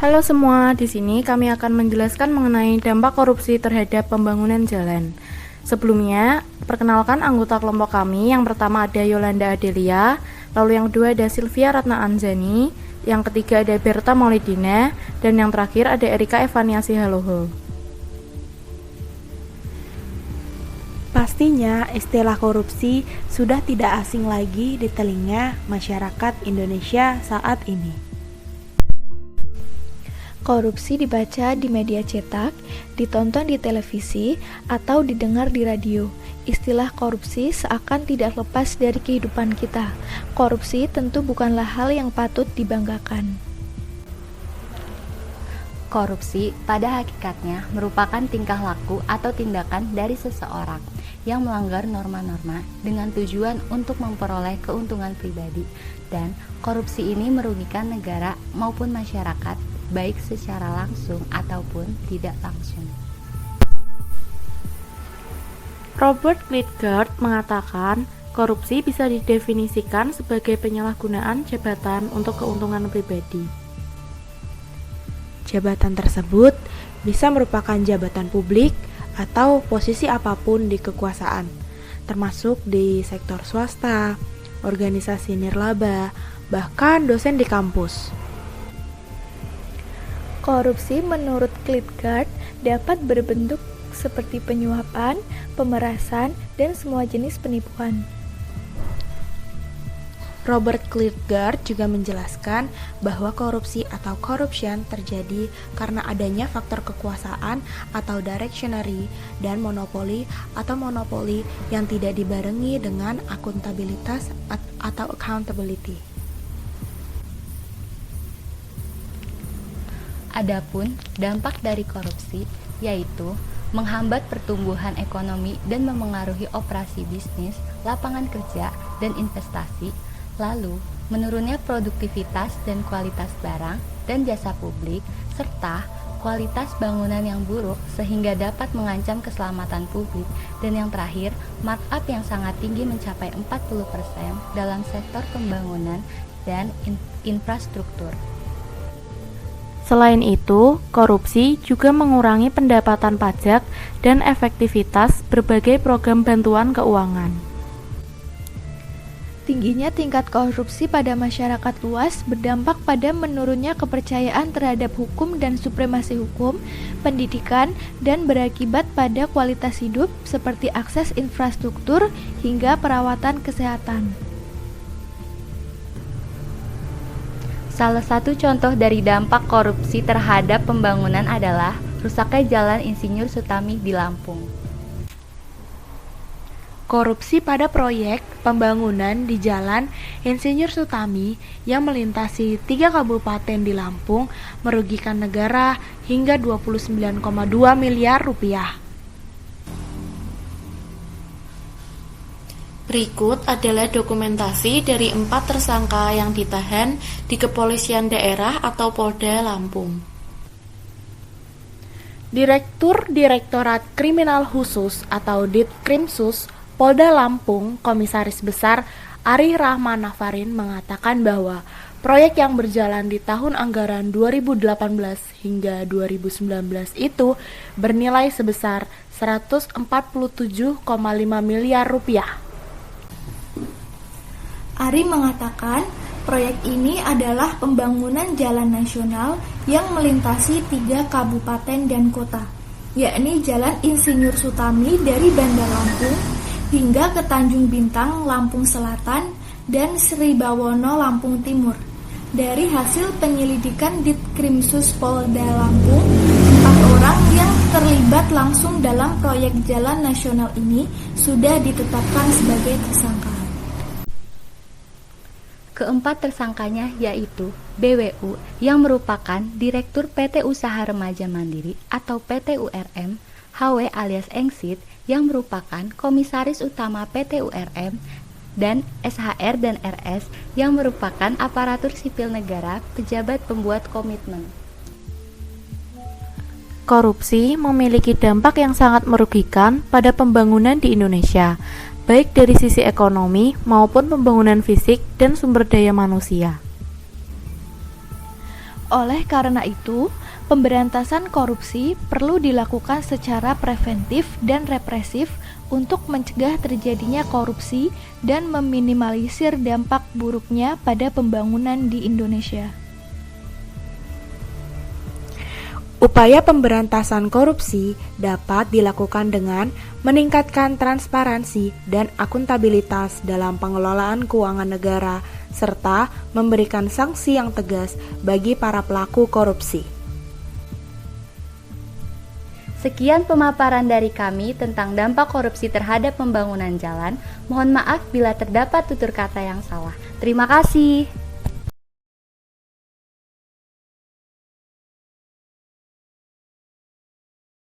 Halo semua, di sini kami akan menjelaskan mengenai dampak korupsi terhadap pembangunan jalan. Sebelumnya, perkenalkan anggota kelompok kami. Yang pertama ada Yolanda Adelia, lalu yang kedua ada Sylvia Ratna Anzani, yang ketiga ada Berta Maulidina, dan yang terakhir ada Erika Evaniasi Haloho. Pastinya istilah korupsi sudah tidak asing lagi di telinga masyarakat Indonesia saat ini. Korupsi dibaca di media cetak, ditonton di televisi, atau didengar di radio. Istilah korupsi seakan tidak lepas dari kehidupan kita. Korupsi tentu bukanlah hal yang patut dibanggakan. Korupsi pada hakikatnya merupakan tingkah laku atau tindakan dari seseorang yang melanggar norma-norma dengan tujuan untuk memperoleh keuntungan pribadi, dan korupsi ini merugikan negara maupun masyarakat baik secara langsung ataupun tidak langsung. Robert Klitgaard mengatakan, korupsi bisa didefinisikan sebagai penyalahgunaan jabatan untuk keuntungan pribadi. Jabatan tersebut bisa merupakan jabatan publik atau posisi apapun di kekuasaan, termasuk di sektor swasta, organisasi nirlaba, bahkan dosen di kampus. Korupsi menurut Klitgaard dapat berbentuk seperti penyuapan, pemerasan, dan semua jenis penipuan. Robert Klitgaard juga menjelaskan bahwa korupsi atau corruption terjadi karena adanya faktor kekuasaan atau directionary dan monopoli atau monopoli yang tidak dibarengi dengan akuntabilitas atau accountability. Adapun dampak dari korupsi yaitu menghambat pertumbuhan ekonomi dan memengaruhi operasi bisnis, lapangan kerja, dan investasi, lalu menurunnya produktivitas dan kualitas barang dan jasa publik, serta kualitas bangunan yang buruk sehingga dapat mengancam keselamatan publik, dan yang terakhir, markup yang sangat tinggi mencapai 40% dalam sektor pembangunan dan infrastruktur. Selain itu, korupsi juga mengurangi pendapatan pajak dan efektivitas berbagai program bantuan keuangan. Tingginya tingkat korupsi pada masyarakat luas berdampak pada menurunnya kepercayaan terhadap hukum dan supremasi hukum, pendidikan, dan berakibat pada kualitas hidup seperti akses infrastruktur hingga perawatan kesehatan. Salah satu contoh dari dampak korupsi terhadap pembangunan adalah rusaknya Jalan Insinyur Sutami di Lampung. Korupsi pada proyek pembangunan di Jalan Insinyur Sutami yang melintasi 3 kabupaten di Lampung merugikan negara hingga 29,2 miliar rupiah. Berikut adalah dokumentasi dari 4 tersangka yang ditahan di Kepolisian Daerah atau Polda Lampung. Direktur Direktorat Kriminal Khusus atau Ditkrimsus Polda Lampung, Komisaris Besar Ari Rahman Nafarin mengatakan bahwa proyek yang berjalan di tahun anggaran 2018 hingga 2019 itu bernilai sebesar 147,5 miliar rupiah. Ari mengatakan proyek ini adalah pembangunan jalan nasional yang melintasi 3 kabupaten dan kota, yakni Jalan Insinyur Sutami dari Bandar Lampung hingga ke Tanjung Bintang, Lampung Selatan, dan Sri Bawono, Lampung Timur. Dari hasil penyelidikan Ditkrimsus Polda Lampung, 4 orang yang terlibat langsung dalam proyek jalan nasional ini sudah ditetapkan sebagai tersangka. Keempat tersangkanya yaitu BWU yang merupakan Direktur PT Usaha Remaja Mandiri atau PT URM, HW alias Engsit yang merupakan Komisaris Utama PT URM, dan SHR dan RS yang merupakan aparatur sipil negara pejabat pembuat komitmen. Korupsi memiliki dampak yang sangat merugikan pada pembangunan di Indonesia, baik dari sisi ekonomi maupun pembangunan fisik dan sumber daya manusia. Oleh karena itu, pemberantasan korupsi perlu dilakukan secara preventif dan represif untuk mencegah terjadinya korupsi dan meminimalisir dampak buruknya pada pembangunan di Indonesia. Upaya pemberantasan korupsi dapat dilakukan dengan meningkatkan transparansi dan akuntabilitas dalam pengelolaan keuangan negara, serta memberikan sanksi yang tegas bagi para pelaku korupsi. Sekian pemaparan dari kami tentang dampak korupsi terhadap pembangunan jalan. Mohon maaf bila terdapat tutur kata yang salah. Terima kasih.